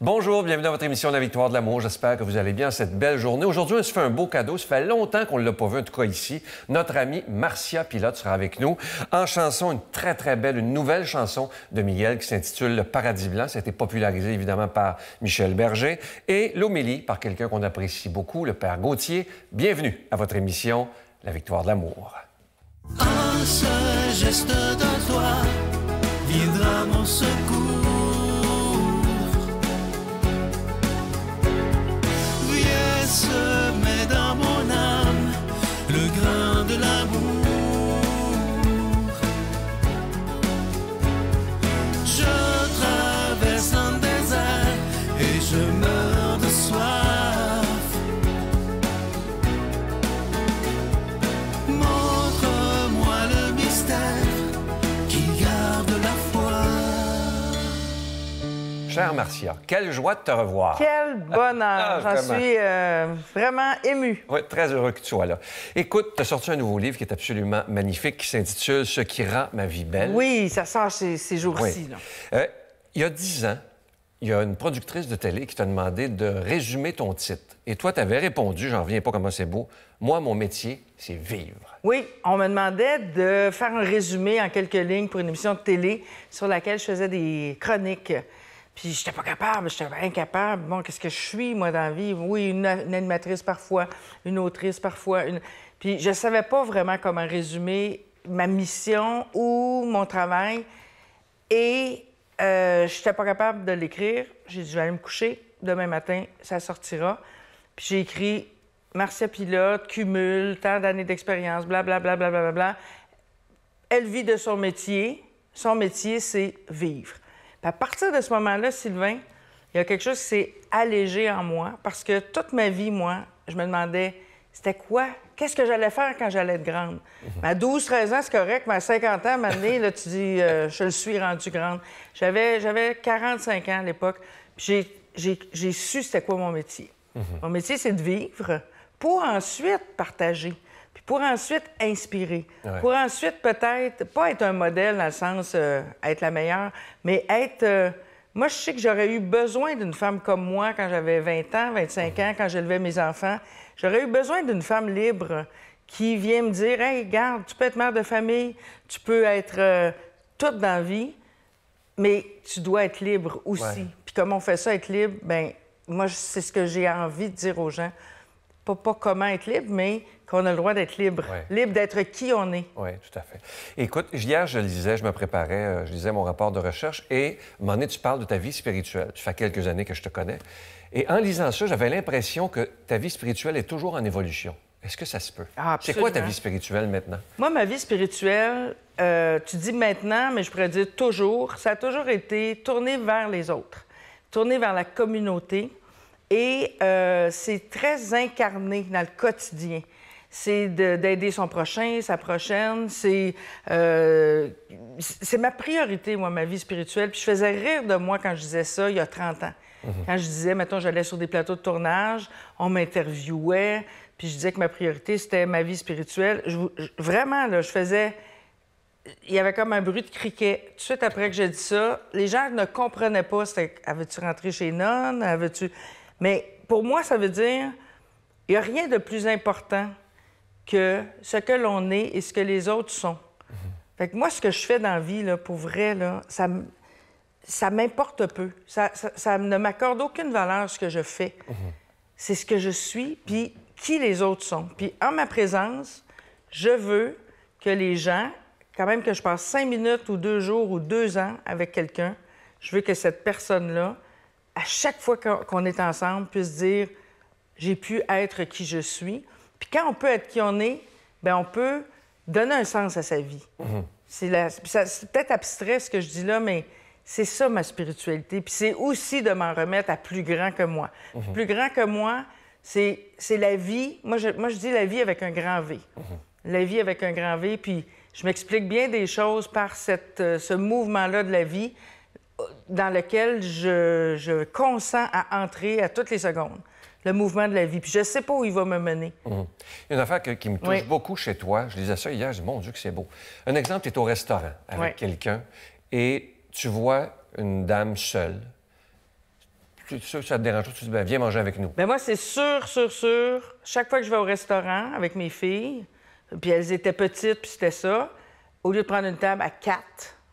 Bonjour, bienvenue dans votre émission La Victoire de l'amour. J'espère que vous allez bien cette belle journée. Aujourd'hui, on se fait un beau cadeau. Ça fait longtemps qu'on ne l'a pas vu, en tout cas ici. Notre amie Marcia Pilote sera avec nous en chanson, une très, très belle, une nouvelle chanson de Miguel qui s'intitule Le Paradis Blanc. Ça a été popularisé évidemment par Michel Berger et l'homélie par quelqu'un qu'on apprécie beaucoup, le Père Gauthier. Bienvenue à votre émission La Victoire de l'amour. Un seul geste de toi viendra mon secours. Viens semer dans mon âme le grain de l'amour. Je traverse un désert et je meurs de soif. Montre-moi le mystère qui garde la foi. Chère Marcia, quelle joie de te revoir. Quel bonheur! J'en vraiment. suis vraiment émue. Oui, très heureux que tu sois là. Écoute, tu as sorti un nouveau livre qui est absolument magnifique, qui s'intitule « Ce qui rend ma vie belle ». Oui, ça sort ces jours-ci. Oui. Là. Il y a 10 ans, il y a une productrice de télé qui t'a demandé de résumer ton titre. Et toi, tu avais répondu, j'en reviens pas comment c'est beau, « Moi, mon métier, c'est vivre ». Oui, on me demandait de faire un résumé en quelques lignes pour une émission de télé sur laquelle je faisais des chroniques. Puis j'étais pas capable, j'étais incapable. Bon, qu'est-ce que je suis, moi, dans la vie? Oui, une animatrice parfois, une autrice parfois. Puis je savais pas vraiment comment résumer ma mission ou mon travail. Et j'étais pas capable de l'écrire. J'ai dit, je vais aller me coucher. Demain matin, ça sortira. Puis j'ai écrit Marcia Pilote, cumule, tant d'années d'expérience, blablabla, blablabla. Elle vit de son métier. Son métier, c'est vivre. Puis à partir de ce moment-là, Sylvain, il y a quelque chose qui s'est allégé en moi parce que toute ma vie, moi, je me demandais, c'était quoi? Qu'est-ce que j'allais faire quand j'allais être grande? Mais à 12-13 ans, c'est correct, mais à 50 ans, à un moment donné, là, tu dis, je le suis rendue grande. J'avais 45 ans à l'époque, puis j'ai su c'était quoi mon métier. Mon métier, c'est de vivre pour ensuite partager. Puis pour ensuite inspirer. Ouais. Pour ensuite peut-être, pas être un modèle dans le sens être la meilleure, mais être... moi, je sais que j'aurais eu besoin d'une femme comme moi quand j'avais 20 ans, 25 ans, quand j'élevais mes enfants. J'aurais eu besoin d'une femme libre qui vient me dire « Hey, regarde, tu peux être mère de famille, tu peux être toute dans la vie, mais tu dois être libre aussi. Ouais. Puis comme on fait ça, être libre, bien, moi, c'est ce que j'ai envie de dire aux gens. Pas comment être libre, mais qu'on a le droit d'être libre. Ouais. Libre d'être qui on est. Oui, tout à fait. Écoute, hier, je lisais, je me préparais, je lisais mon rapport de recherche et à un moment donné, tu parles de ta vie spirituelle. Ça fait quelques années que je te connais. Et en lisant ça, j'avais l'impression que ta vie spirituelle est toujours en évolution. Est-ce que ça se peut? Ah, c'est quoi ta absolument. vie spirituelle maintenant? Moi, ma vie spirituelle, tu dis maintenant, mais je pourrais dire toujours, ça a toujours été tourné vers les autres, tourné vers la communauté. Et c'est très incarné dans le quotidien. C'est d'aider son prochain, sa prochaine. C'est ma priorité, moi, ma vie spirituelle. Puis je faisais rire de moi quand je disais ça il y a 30 ans. Quand je disais, mettons, j'allais sur des plateaux de tournage, on m'interviewait, puis je disais que ma priorité, c'était ma vie spirituelle. Vraiment, là, je faisais... Il y avait comme un bruit de criquet. Tout de suite après que j'ai dit ça, les gens ne comprenaient pas. C'était « Avais-tu rentré chez Nonne? Avais-tu... » Mais pour moi, ça veut dire il n'y a rien de plus important que ce que l'on est et ce que les autres sont. Fait que moi, ce que je fais dans la vie, là, pour vrai, là, ça m'importe peu. Ça ne m'accorde aucune valeur, ce que je fais. C'est ce que je suis, puis qui les autres sont. Puis en ma présence, je veux que les gens, quand même que je passe 5 minutes ou 2 jours ou 2 ans avec quelqu'un, je veux que cette personne-là, à chaque fois qu'on est ensemble, puisse dire « j'ai pu être qui je suis ». Puis quand on peut être qui on est, bien, on peut donner un sens à sa vie. C'est peut-être abstrait ce que je dis là, mais c'est ça ma spiritualité. Puis c'est aussi de m'en remettre à plus grand que moi. Puis plus grand que moi, c'est la vie. Moi, je dis la vie avec un grand V. La vie avec un grand V, puis je m'explique bien des choses par ce mouvement-là de la vie dans lequel je consens à entrer à toutes les secondes. Le mouvement de la vie. Puis je ne sais pas où il va me mener. Il y a une affaire qui me touche beaucoup chez toi. Je disais ça hier, je dis, mon Dieu, que c'est beau. Un exemple, tu es au restaurant avec quelqu'un et tu vois une dame seule. ça te dérange pas, tu dis, ben, viens manger avec nous. Bien, moi, c'est sûr. Chaque fois que je vais au restaurant avec mes filles, puis elles étaient petites, puis c'était ça, au lieu de prendre une table à 4,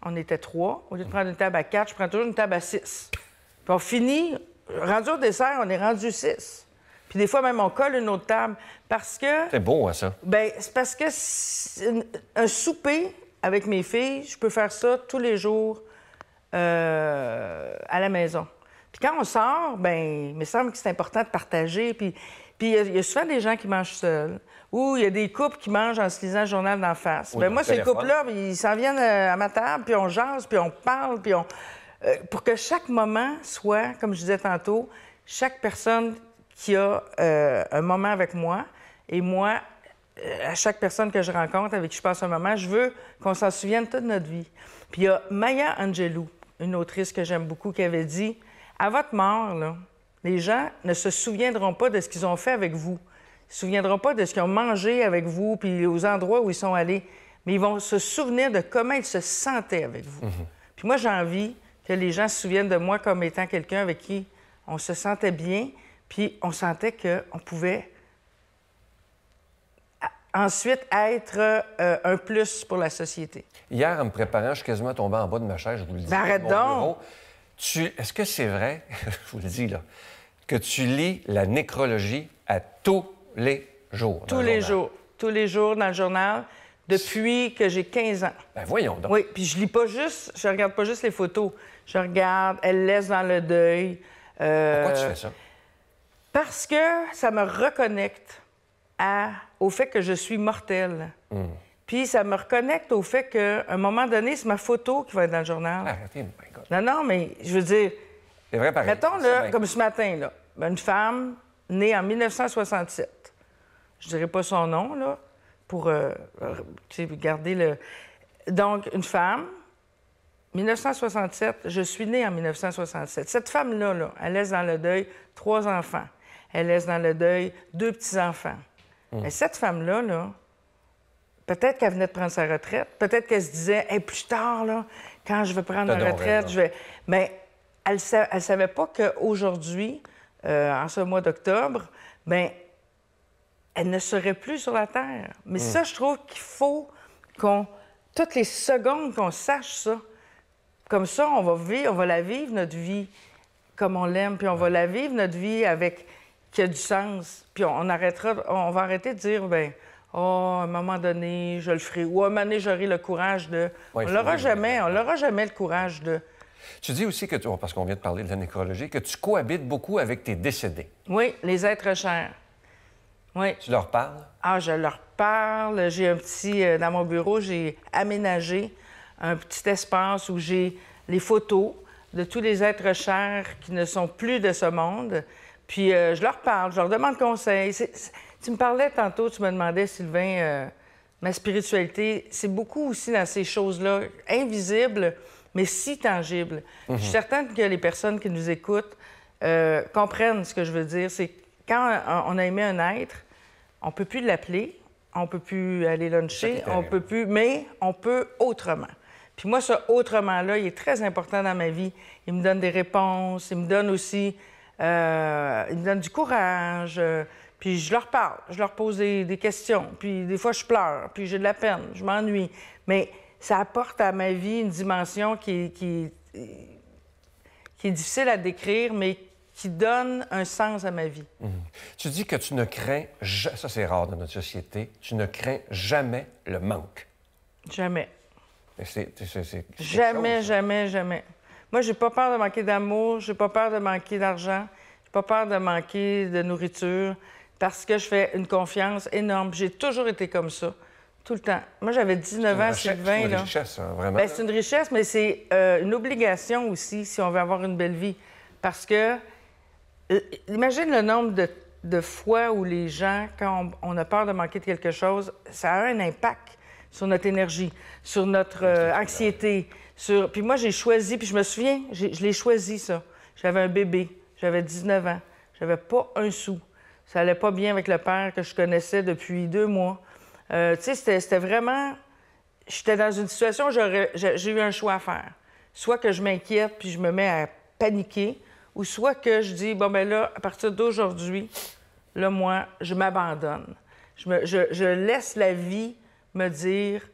on était 3. Au lieu de prendre une table à 4, je prends toujours une table à 6. Puis on finit, rendu au dessert, on est rendu 6. Puis des fois, même, on colle une autre table parce que... C'est beau, hein, ça? Bien, c'est parce que un souper avec mes filles, je peux faire ça tous les jours à la maison. Puis quand on sort, bien, il me semble que c'est important de partager. Puis il y a souvent des gens qui mangent seuls. Ou il y a des couples qui mangent en se lisant le journal d'en face. Oui, Bien, moi, ces couples-là, ils s'en viennent à ma table, puis on jase, puis on parle, puis on... pour que chaque moment soit, comme je disais tantôt, chaque personne qui a un moment avec moi, et moi, à chaque personne que je rencontre, avec qui je passe un moment, je veux qu'on s'en souvienne toute notre vie. Puis il y a Maya Angelou, une autrice que j'aime beaucoup, qui avait dit « À votre mort, là, les gens ne se souviendront pas de ce qu'ils ont fait avec vous. Ils ne se souviendront pas de ce qu'ils ont mangé avec vous, puis aux endroits où ils sont allés, mais ils vont se souvenir de comment ils se sentaient avec vous. Puis moi, j'ai envie que les gens se souviennent de moi comme étant quelqu'un avec qui on se sentait bien, puis on sentait qu'on pouvait ensuite être un plus pour la société. Hier, en me préparant, je suis quasiment tombé en bas de ma chaise, je vous le dis. Ben, arrête donc! Est-ce que c'est vrai, je vous le dis, là, que tu lis la nécrologie à tous les jours? Tous les jours. Tous les jours dans le journal, depuis que j'ai 15 ans. Ben voyons donc. Oui, puis je lis pas juste, je regarde pas juste les photos. Je regarde, elle laisse dans le deuil. Pourquoi tu fais ça? Parce que ça me reconnecte au fait que je suis mortelle. Puis ça me reconnecte au fait qu'à un moment donné, c'est ma photo qui va être dans le journal. Arrêtez, my God. Non, mais je veux dire... C'est vrai, pareil. Mettons, Ça, là, ben, comme ce matin, là, une femme née en 1967. Je dirais pas son nom, là, pour garder le... Donc, une femme, 1967, je suis née en 1967. Cette femme-là, là, elle laisse dans le deuil 3 enfants. Elle laisse dans le deuil 2 petits-enfants. Mais cette femme-là, là, peut-être qu'elle venait de prendre sa retraite. Peut-être qu'elle se disait, hey, plus tard, là, quand je vais prendre ma retraite, je vais... Mais elle ne savait pas qu'aujourd'hui, en ce mois d'octobre, bien, elle ne serait plus sur la Terre. Mais ça, je trouve qu'il faut toutes les secondes, qu'on sache ça. Comme ça, on va la vivre, notre vie, comme on l'aime, puis on va la vivre, notre vie, avec qui a du sens. Puis on va arrêter de dire, bien, à un moment donné, je le ferai. Ou à un moment donné, j'aurai le courage de... Ouais, on n'aura jamais le courage de... Tu dis aussi que, parce qu'on vient de parler de la nécrologie, que tu cohabites beaucoup avec tes décédés. Oui, les êtres chers. Oui. Tu leur parles? Ah, je leur parle. J'ai un petit... dans mon bureau, j'ai aménagé un petit espace où j'ai les photos de tous les êtres chers qui ne sont plus de ce monde. Puis je leur parle, je leur demande conseil. Tu me parlais tantôt, tu me demandais, Sylvain, ma spiritualité, c'est beaucoup aussi dans ces choses-là, invisibles, mais si tangibles. Je suis certaine que les personnes qui nous écoutent comprennent ce que je veux dire. C'est quand on a aimé un être, on ne peut plus l'appeler, on ne peut plus aller luncher, on peut plus, mais on peut autrement. Puis moi, ce autrement-là, il est très important dans ma vie. Il me donne des réponses, il me donne aussi... il me donne du courage, puis je leur parle, je leur pose des questions, puis des fois je pleure, puis j'ai de la peine, je m'ennuie. Mais ça apporte à ma vie une dimension qui est difficile à décrire, mais qui donne un sens à ma vie. Tu dis que tu ne crains... Ça, c'est rare dans notre société. Tu ne crains jamais le manque. Jamais. C'est Jamais, chose, jamais, jamais. Moi, j'ai pas peur de manquer d'amour, j'ai pas peur de manquer d'argent, j'ai pas peur de manquer de nourriture, parce que je fais une confiance énorme. J'ai toujours été comme ça, tout le temps. Moi, j'avais 19 ans, Sylvain. C'est une richesse, hein, vraiment. Bien, c'est une richesse, mais c'est une obligation aussi, si on veut avoir une belle vie. Parce que, imagine le nombre de fois où les gens, quand on a peur de manquer de quelque chose, ça a un impact sur notre énergie, sur notre anxiété. Puis moi, j'ai choisi, puis je me souviens, je l'ai choisi, ça. J'avais un bébé, j'avais 19 ans, j'avais pas un sou. Ça allait pas bien avec le père que je connaissais depuis 2 mois. Tu sais, c'était vraiment... J'étais dans une situation où j'ai eu un choix à faire. Soit que je m'inquiète puis je me mets à paniquer, ou soit que je dis, bon, ben là, à partir d'aujourd'hui, là, moi, je m'abandonne. Je laisse la vie me dire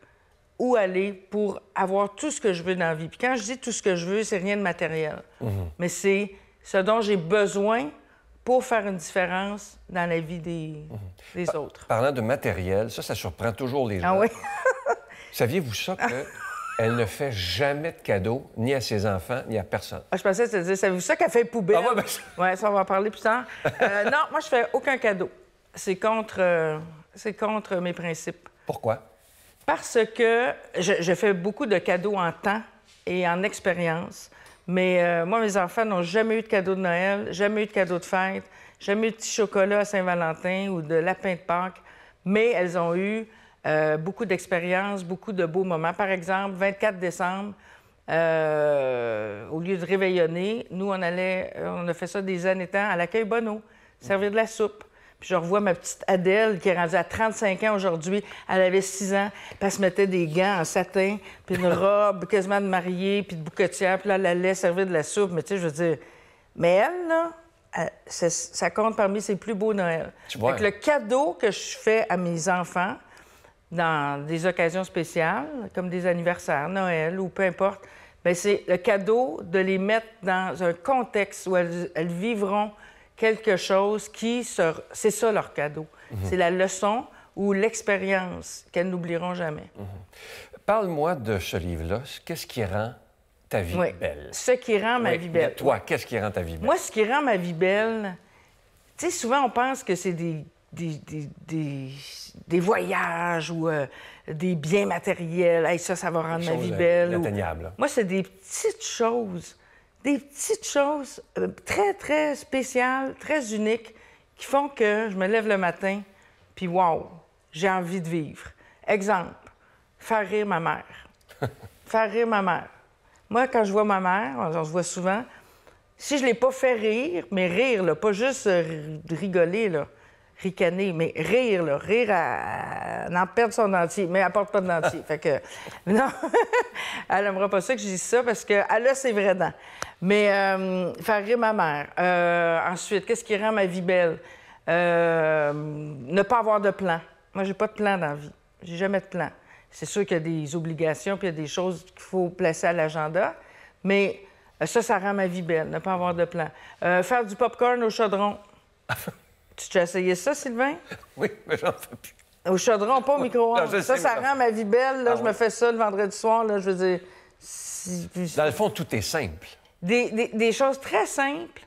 où aller pour avoir tout ce que je veux dans la vie. Puis quand je dis tout ce que je veux, c'est rien de matériel. Mais c'est ce dont j'ai besoin pour faire une différence dans la vie des autres. Parlant de matériel, ça surprend toujours les gens. Ah oui? Saviez-vous ça qu'elle ne fait jamais de cadeaux, ni à ses enfants, ni à personne? Ah, je pensais que tu disais, savez-vous ça qu'elle fait poubelle? Ah ouais, ben... Oui, ça, on va en parler plus tard. Non, moi, je fais aucun cadeau. C'est contre mes principes. Pourquoi? Parce que je fais beaucoup de cadeaux en temps et en expérience. Mais moi, mes enfants n'ont jamais eu de cadeau de Noël, jamais eu de cadeau de fête, jamais eu de petit chocolat à Saint-Valentin ou de lapin de Pâques. Mais elles ont eu beaucoup d'expériences, beaucoup de beaux moments. Par exemple, 24 décembre, au lieu de réveillonner, nous, on a fait ça des années temps à l'accueil Bonneau, servir de la soupe. Puis je revois ma petite Adèle, qui est rendue à 35 ans aujourd'hui. Elle avait 6 ans, puis elle se mettait des gants en satin, puis une robe quasiment de mariée, puis de bouquetière, puis là, elle allait servir de la soupe. Mais tu sais, je veux dire... Mais elle, là, ça compte parmi ses plus beaux Noëls. Tu vois, fait que le cadeau que je fais à mes enfants, dans des occasions spéciales, comme des anniversaires, Noël ou peu importe, bien, c'est le cadeau de les mettre dans un contexte où elles vivront quelque chose c'est ça leur cadeau. C'est la leçon ou l'expérience qu'elles n'oublieront jamais. Parle-moi de ce livre-là. Qu'est-ce qui rend ta vie belle? Ce qui rend ma vie belle. Toi, qu'est-ce qui rend ta vie belle? Moi, ce qui rend ma vie belle, tu sais, souvent on pense que c'est des voyages ou des biens matériels. Hey, ça va rendre ma vie belle. Inatteignable. Moi, c'est des petites choses. Des petites choses très, très spéciales, très uniques, qui font que je me lève le matin, puis wow, j'ai envie de vivre. Exemple, faire rire ma mère. Faire rire ma mère. Moi, quand je vois ma mère, on se voit souvent, si je ne l'ai pas fait rire, mais rire, là, pas juste rigoler, là, ricaner, mais rire, là, rire à en perdre son dentier, mais elle porte pas de dentier. Fait que, non, elle n'aimera pas ça que je dise ça parce qu'elle a ses vraies dents. Mais faire rire ma mère. Ensuite, qu'est-ce qui rend ma vie belle? Ne pas avoir de plan. Moi, j'ai pas de plan dans la vie. J'ai jamais de plan. C'est sûr qu'il y a des obligations puis il y a des choses qu'il faut placer à l'agenda, mais ça rend ma vie belle, ne pas avoir de plan. Faire du popcorn au chaudron. Tu t'as essayé ça, Sylvain? Oui, mais j'en fais plus. Au chaudron, pas au micro-ondes. Ça rend ma vie belle. Là, je me fais ça le vendredi soir. Là, je veux dire... Dans le fond, tout est simple. Des choses très simples,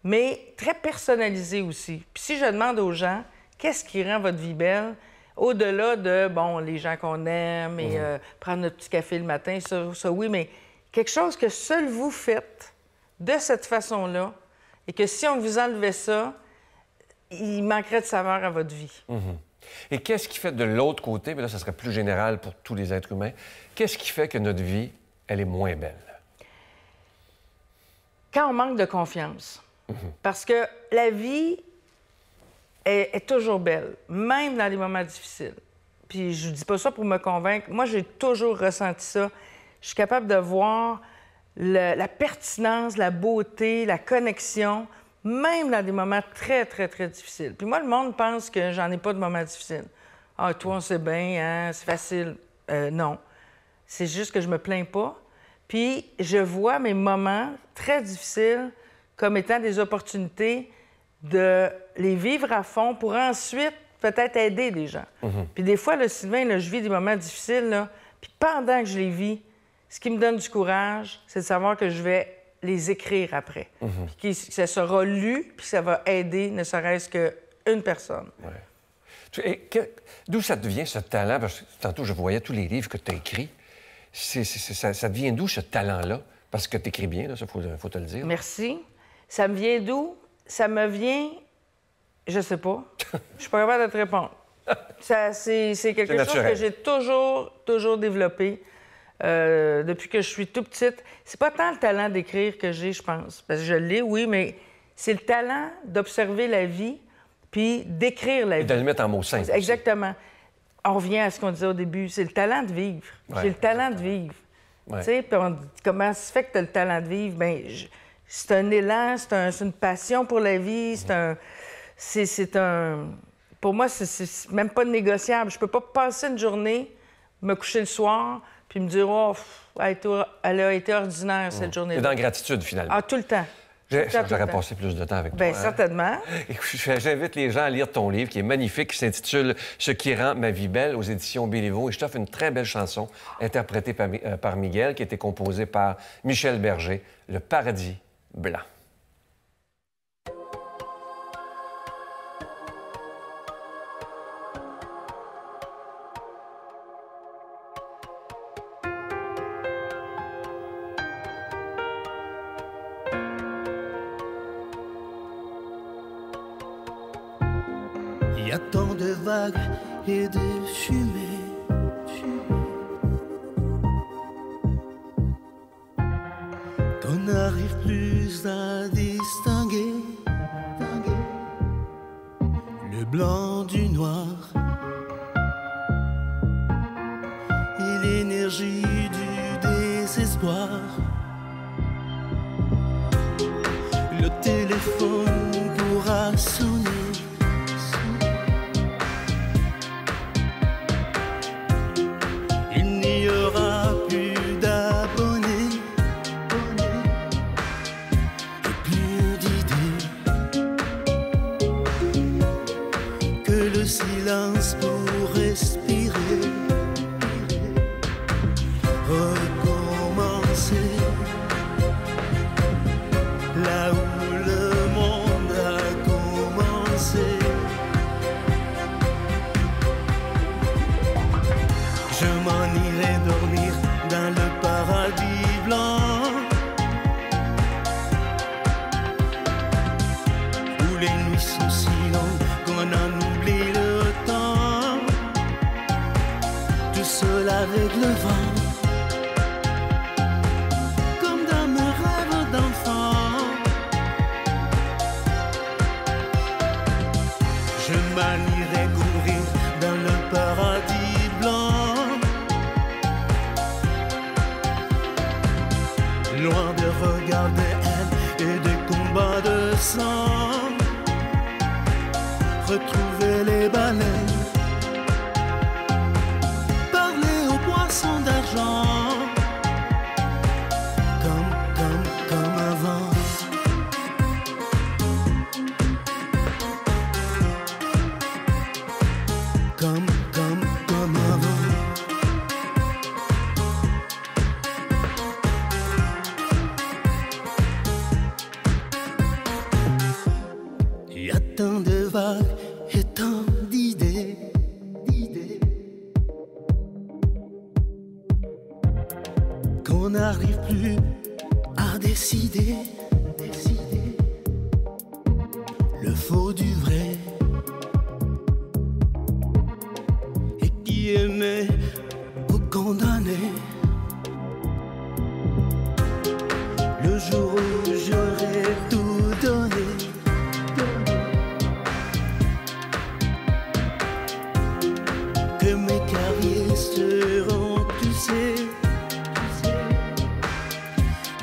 mais très personnalisées aussi. Puis si je demande aux gens, qu'est-ce qui rend votre vie belle, au-delà de, bon, les gens qu'on aime et prendre notre petit café le matin, ça oui, mais quelque chose que seul vous faites de cette façon-là et que si on vous enlevait ça, il manquerait de saveur à votre vie. Et qu'est-ce qui fait de l'autre côté, mais là, ça serait plus général pour tous les êtres humains, qu'est-ce qui fait que notre vie, elle est moins belle? Quand on manque de confiance. Parce que la vie est toujours belle, même dans les moments difficiles. Puis je dis pas ça pour me convaincre. Moi, j'ai toujours ressenti ça. Je suis capable de voir la pertinence, la beauté, la connexion, même dans des moments très, très, très difficiles. Puis moi, le monde pense que j'en ai pas de moments difficiles. Ah, toi, on sait bien, hein, c'est facile. Non. C'est juste que je me plains pas. Puis je vois mes moments très difficiles comme étant des opportunités de les vivre à fond pour ensuite peut-être aider des gens. Puis des fois, là, Sylvain, là, je vis des moments difficiles, là, puis pendant que je les vis, ce qui me donne du courage, c'est de savoir que je vais les écrire après. Puis que ça sera lu, puis ça va aider ne serait-ce qu'une personne. D'où ça te vient, ce talent? Parce que tantôt, je voyais tous les livres que tu as écrits. Ça te vient d'où, ce talent-là? Parce que tu écris bien, là, ça, faut te le dire. Merci. Ça me vient d'où? Ça me vient... Je sais pas. Je suis pas capable de te répondre. C'est quelque chose que j'ai toujours développé depuis que je suis tout petite. C'est pas tant le talent d'écrire que j'ai, je pense. Parce que je l'ai, oui, mais c'est le talent d'observer la vie puis d'écrire la vie. Et de le mettre en mots simples. Exactement. On revient à ce qu'on disait au début. C'est le talent de vivre. J'ai le talent de vivre. Tu sais, puis comment ça se fait que tu as le talent de vivre? Bien, c'est un élan, c'est une passion pour la vie, c'est un... Pour moi, c'est même pas négociable. Je peux pas passer une journée, me coucher le soir, puis me dire « Oh, elle a été ordinaire, cette journée-là. » Et dans la gratitude, finalement. Ah, tout le temps. J'aurais passé plus de temps avec toi. Bien, certainement. J'invite les gens à lire ton livre qui est magnifique, qui s'intitule « Ce qui rend ma vie belle » aux éditions Béliveau. Et je t'offre une très belle chanson interprétée par Miguel, qui a été composée par Michel Berger, « Le paradis blanc ». Il y a tant de vagues et de fumée, qu'on n'arrive plus à distinguer le blanc du noir et l'énergie du désespoir. Le téléphone pourra sonner, il n'y aura plus d'abonnés et plus d'idées que le silence pour respirer, recommencer là où le monde a commencé. Je m'en irai dormir dans le paradis blanc, où les nuits sont si longues qu'on en oublie le temps, tout seul avec le vent, comme dans mes rêves d'enfant. Je m'en irai courir dans le paradis blanc, loin de regards de haine et de combats de sang, retrouver les baleines, parler aux poissons d'argent, comme avant. Comme avant. Il y a tant de vagues et tant d'idées, qu'on n'arrive plus à décider le faux du vrai. Et qui aimait ou condamné, le jour où j'aurais tout donné, que mes carrières seront touchées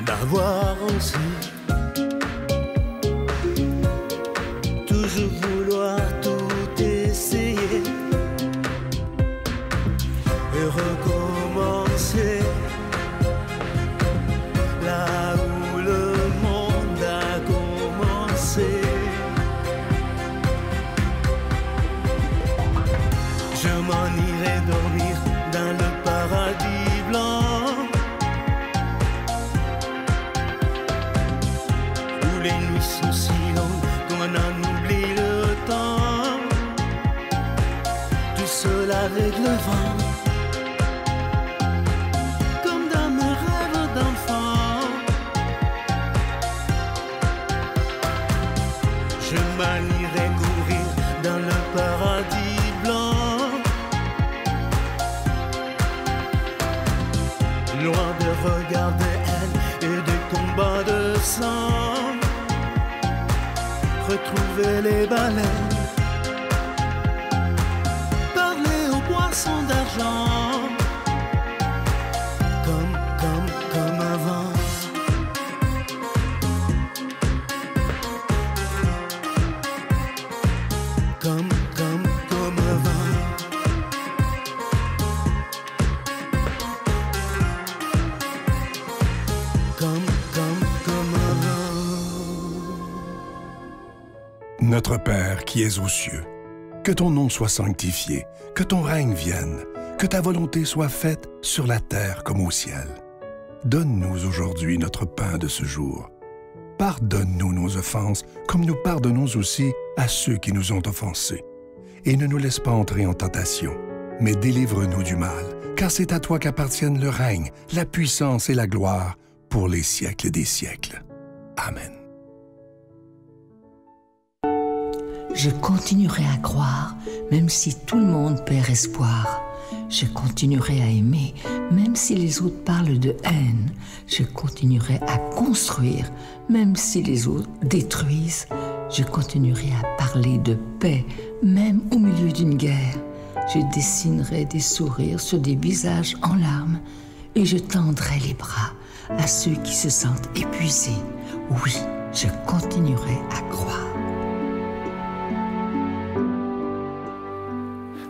d'avoir osé toujours vouloir tout essayer et recommencer là où le monde a commencé. Je m'en irai dormir dans le paradis blanc, où les nuits sont si longues qu'on en oublie le temps, tout seul avec le vent, comme dans mes rêves d'enfant. Je m'en irai courir dans le paradis blanc, loin de regards de haine et de combats de sang, retrouver les baleines, parler aux poissons d'argent, comme avant. Notre Père qui es aux cieux, que ton nom soit sanctifié, que ton règne vienne, que ta volonté soit faite sur la terre comme au ciel. Donne-nous aujourd'hui notre pain de ce jour. Pardonne-nous nos offenses, comme nous pardonnons aussi à ceux qui nous ont offensés. Et ne nous laisse pas entrer en tentation, mais délivre-nous du mal, car c'est à toi qu'appartiennent le règne, la puissance et la gloire pour les siècles des siècles. Amen. Je continuerai à croire, même si tout le monde perd espoir. Je continuerai à aimer, même si les autres parlent de haine. Je continuerai à construire, même si les autres détruisent. Je continuerai à parler de paix, même au milieu d'une guerre. Je dessinerai des sourires sur des visages en larmes et je tendrai les bras à ceux qui se sentent épuisés. Oui, je continuerai à croire.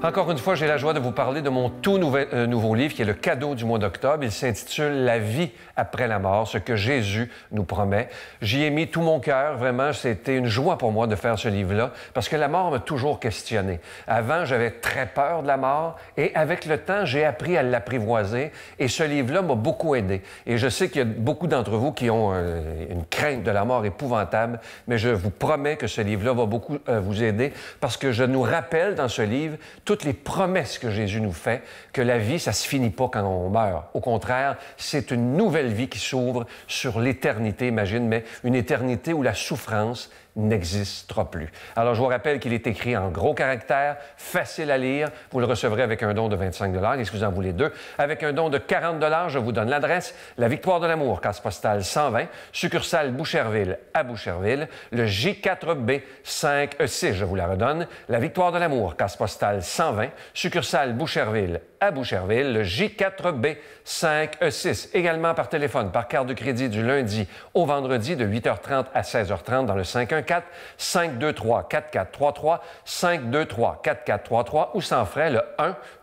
Encore une fois, j'ai la joie de vous parler de mon tout nouveau livre qui est le cadeau du mois d'octobre. Il s'intitule « La vie après la mort », ce que Jésus nous promet. J'y ai mis tout mon cœur. Vraiment, c'était une joie pour moi de faire ce livre-là parce que la mort m'a toujours questionné. Avant, j'avais très peur de la mort et avec le temps, j'ai appris à l'apprivoiser et ce livre-là m'a beaucoup aidé. Et je sais qu'il y a beaucoup d'entre vous qui ont une crainte de la mort épouvantable, mais je vous promets que ce livre-là va beaucoup vous aider parce que je nous rappelle dans ce livre toutes les promesses que Jésus nous fait, que la vie, ça se finit pas quand on meurt. Au contraire, c'est une nouvelle vie qui s'ouvre sur l'éternité, imagine, mais une éternité où la souffrance n'existera plus. Alors, je vous rappelle qu'il est écrit en gros caractères, facile à lire. Vous le recevrez avec un don de 25 $. Est-ce que vous en voulez deux? Avec un don de 40 $, je vous donne l'adresse. La Victoire de l'amour, case postale 120, succursale Boucherville à Boucherville. Le J4B 5E6, je vous la redonne. La Victoire de l'amour, case postale 120, succursale Boucherville à Boucherville. Le J4B 5E6. Également par téléphone, par carte de crédit du lundi au vendredi de 8h30 à 16h30 dans le 514-523-4433, 523-4433 ou sans frais le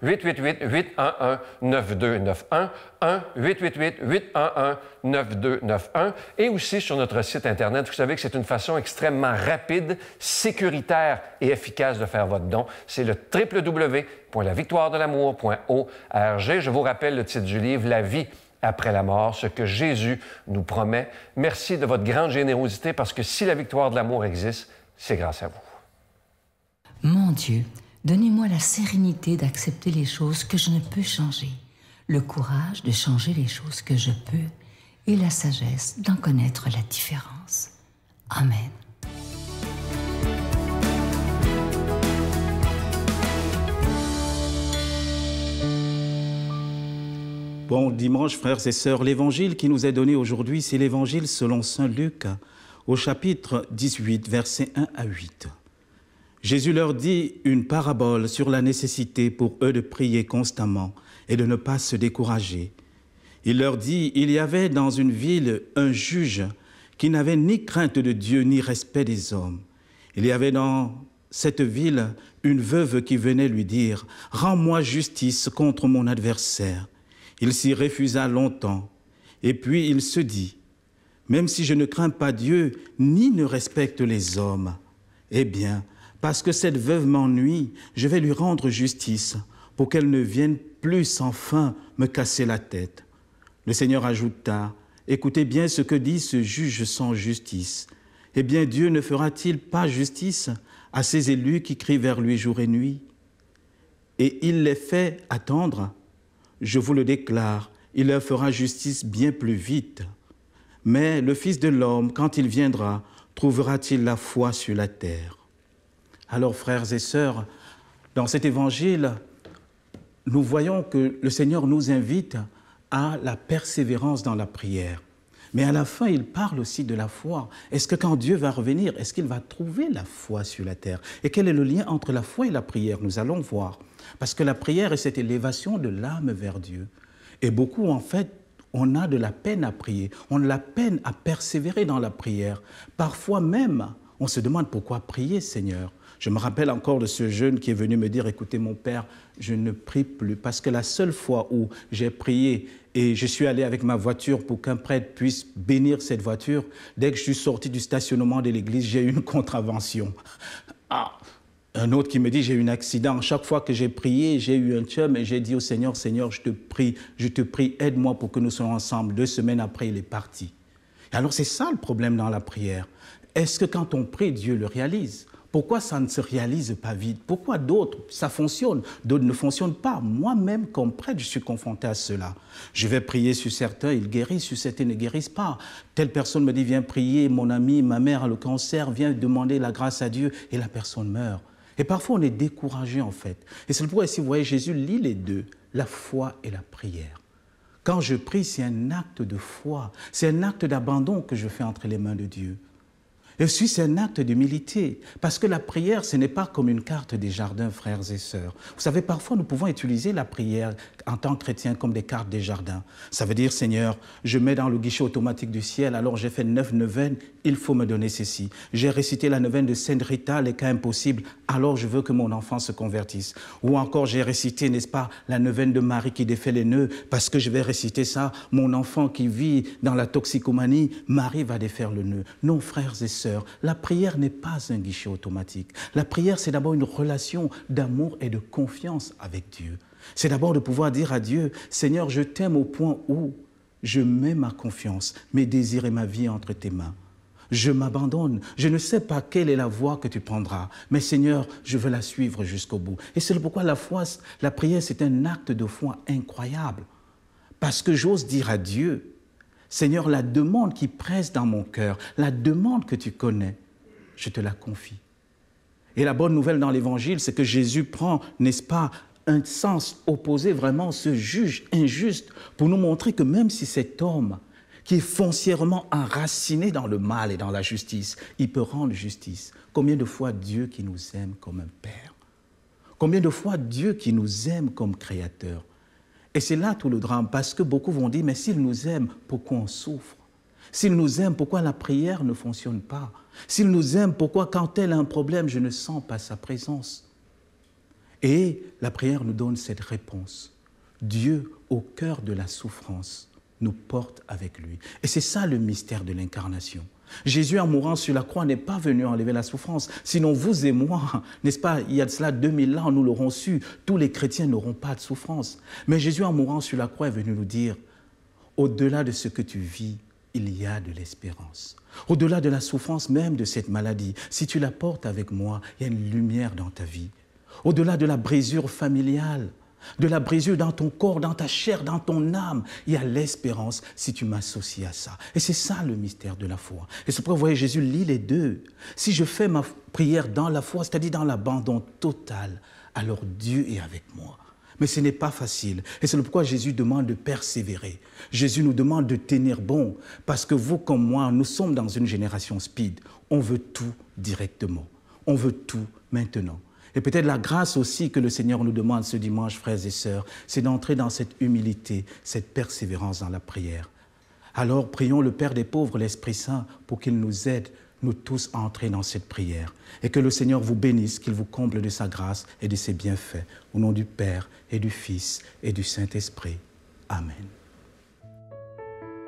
1-888-811-9291, 1-888-811-9291 et aussi sur notre site Internet. Vous savez que c'est une façon extrêmement rapide, sécuritaire et efficace de faire votre don. C'est le www.lavictoiredelamour.org. Je vous rappelle le titre du livre, La vie après la mort, ce que Jésus nous promet. Merci de votre grande générosité parce que si la victoire de l'amour existe, c'est grâce à vous. Mon Dieu, donnez-moi la sérénité d'accepter les choses que je ne peux changer, le courage de changer les choses que je peux et la sagesse d'en connaître la différence. Amen. Bon dimanche, frères et sœurs. L'évangile qui nous est donné aujourd'hui, c'est l'évangile selon saint Luc, au chapitre 18, versets 1 à 8. Jésus leur dit une parabole sur la nécessité pour eux de prier constamment et de ne pas se décourager. Il leur dit, il y avait dans une ville un juge qui n'avait ni crainte de Dieu ni respect des hommes. Il y avait dans cette ville une veuve qui venait lui dire « Rends-moi justice contre mon adversaire ». Il s'y refusa longtemps, et puis il se dit, « Même si je ne crains pas Dieu, ni ne respecte les hommes, eh bien, parce que cette veuve m'ennuie, je vais lui rendre justice, pour qu'elle ne vienne plus sans fin me casser la tête. » Le Seigneur ajouta, « Écoutez bien ce que dit ce juge sans justice. Eh bien, Dieu ne fera-t-il pas justice à ses élus qui crient vers lui jour et nuit? Et il les fait attendre. Je vous le déclare, il leur fera justice bien plus vite. Mais le Fils de l'homme, quand il viendra, trouvera-t-il la foi sur la terre? » Alors, frères et sœurs, dans cet évangile, nous voyons que le Seigneur nous invite à la persévérance dans la prière. Mais à la fin, il parle aussi de la foi. Est-ce que quand Dieu va revenir, est-ce qu'il va trouver la foi sur la terre? Et quel est le lien entre la foi et la prière? Nous allons voir. Parce que la prière est cette élévation de l'âme vers Dieu. Et beaucoup, en fait, on a de la peine à prier. On a de la peine à persévérer dans la prière. Parfois même, On se demande pourquoi prier, Seigneur. Je me rappelle encore de ce jeune qui est venu me dire, écoutez mon père, je ne prie plus parce que la seule fois où j'ai prié et je suis allé avec ma voiture pour qu'un prêtre puisse bénir cette voiture, dès que je suis sorti du stationnement de l'église, j'ai eu une contravention. Ah, un autre qui me dit, j'ai eu un accident. Chaque fois que j'ai prié, j'ai eu un chum et j'ai dit au Seigneur, Seigneur, je te prie, aide-moi pour que nous soyons ensemble. 2 semaines après, il est parti. Et alors c'est ça le problème dans la prière. Est-ce que quand on prie, Dieu le réalise ? Pourquoi ça ne se réalise pas vite? Pourquoi d'autres, ça fonctionne, d'autres ne fonctionnent pas? Moi-même, comme prêtre, je suis confronté à cela. Je vais prier sur certains, ils guérissent, sur certains, ils ne guérissent pas. Telle personne me dit, viens prier, mon ami, ma mère a le cancer, viens demander la grâce à Dieu, et la personne meurt. Et parfois, on est découragé, en fait. Et c'est pourquoi, si vous voyez, Jésus lie les deux, la foi et la prière. Quand je prie, c'est un acte de foi, c'est un acte d'abandon que je fais entre les mains de Dieu. Et aussi, c'est un acte d'humilité, parce que la prière, ce n'est pas comme une carte des jardins, frères et sœurs. Vous savez, parfois, nous pouvons utiliser la prière en tant que chrétien comme des cartes des jardins. Ça veut dire, Seigneur, je mets dans le guichet automatique du ciel, alors j'ai fait 9 neuvaines, il faut me donner ceci. J'ai récité la neuvaine de Sainte Rita, les cas impossibles, alors je veux que mon enfant se convertisse. Ou encore, j'ai récité, n'est-ce pas, la neuvaine de Marie qui défait les nœuds, parce que je vais réciter ça, mon enfant qui vit dans la toxicomanie, Marie va défaire le nœud. Non, frères et sœurs, la prière n'est pas un guichet automatique. La prière, c'est d'abord une relation d'amour et de confiance avec Dieu. C'est d'abord de pouvoir dire à Dieu, Seigneur, je t'aime au point où je mets ma confiance, mes désirs et ma vie entre tes mains. Je m'abandonne. Je ne sais pas quelle est la voie que tu prendras, mais Seigneur, je veux la suivre jusqu'au bout. Et c'est pourquoi la prière, c'est un acte de foi incroyable. Parce que j'ose dire à Dieu, Seigneur, la demande qui presse dans mon cœur, la demande que tu connais, je te la confie. Et la bonne nouvelle dans l'Évangile, c'est que Jésus prend, n'est-ce pas, un sens opposé, vraiment, ce juge injuste, pour nous montrer que même si cet homme, qui est foncièrement enraciné dans le mal et dans la justice, il peut rendre justice. Combien de fois Dieu qui nous aime comme un Père? Combien de fois Dieu qui nous aime comme Créateur? Et c'est là tout le drame, parce que beaucoup vont dire, mais s'il nous aime, pourquoi on souffre? S'il nous aime, pourquoi la prière ne fonctionne pas? S'il nous aime, pourquoi quand elle a un problème, je ne sens pas sa présence? Et la prière nous donne cette réponse. Dieu, au cœur de la souffrance, nous porte avec lui. Et c'est ça le mystère de l'incarnation. Jésus, en mourant sur la croix, n'est pas venu enlever la souffrance. Sinon, vous et moi, n'est-ce pas, il y a de cela 2000 ans, nous l'aurons su, tous les chrétiens n'auront pas de souffrance. Mais Jésus, en mourant sur la croix, est venu nous dire, au-delà de ce que tu vis, il y a de l'espérance. Au-delà de la souffrance même de cette maladie, si tu la portes avec moi, il y a une lumière dans ta vie. Au-delà de la brisure familiale, de la brisure dans ton corps, dans ta chair, dans ton âme, il y a l'espérance si tu m'associes à ça. Et c'est ça le mystère de la foi. Et c'est pourquoi vous voyez, Jésus lie les deux. Si je fais ma prière dans la foi, c'est-à-dire dans l'abandon total, alors Dieu est avec moi. Mais ce n'est pas facile. Et c'est pourquoi Jésus demande de persévérer. Jésus nous demande de tenir bon. Parce que vous comme moi, nous sommes dans une génération speed. On veut tout directement. On veut tout maintenant. Et peut-être la grâce aussi que le Seigneur nous demande ce dimanche, frères et sœurs, c'est d'entrer dans cette humilité, cette persévérance dans la prière. Alors prions le Père des pauvres, l'Esprit Saint, pour qu'il nous aide, nous tous, à entrer dans cette prière. Et que le Seigneur vous bénisse, qu'il vous comble de sa grâce et de ses bienfaits. Au nom du Père et du Fils et du Saint-Esprit. Amen.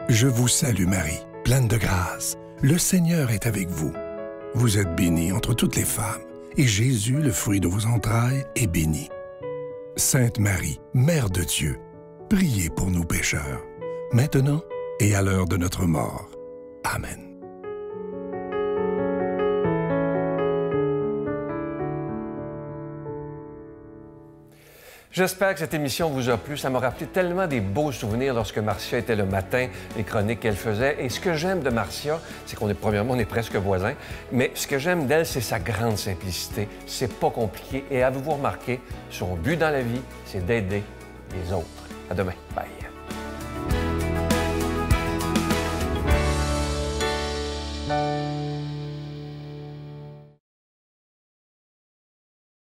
Je vous salue Marie, pleine de grâce. Le Seigneur est avec vous. Vous êtes bénie entre toutes les femmes. Et Jésus, le fruit de vos entrailles, est béni. Sainte Marie, Mère de Dieu, priez pour nous pécheurs, maintenant et à l'heure de notre mort. Amen. J'espère que cette émission vous a plu. Ça m'a rappelé tellement des beaux souvenirs lorsque Marcia était le matin, les chroniques qu'elle faisait. Et ce que j'aime de Marcia, c'est premièrement, on est presque voisins, mais ce que j'aime d'elle, c'est sa grande simplicité. C'est pas compliqué. Et avez-vous remarqué, son but dans la vie, c'est d'aider les autres. À demain. Bye.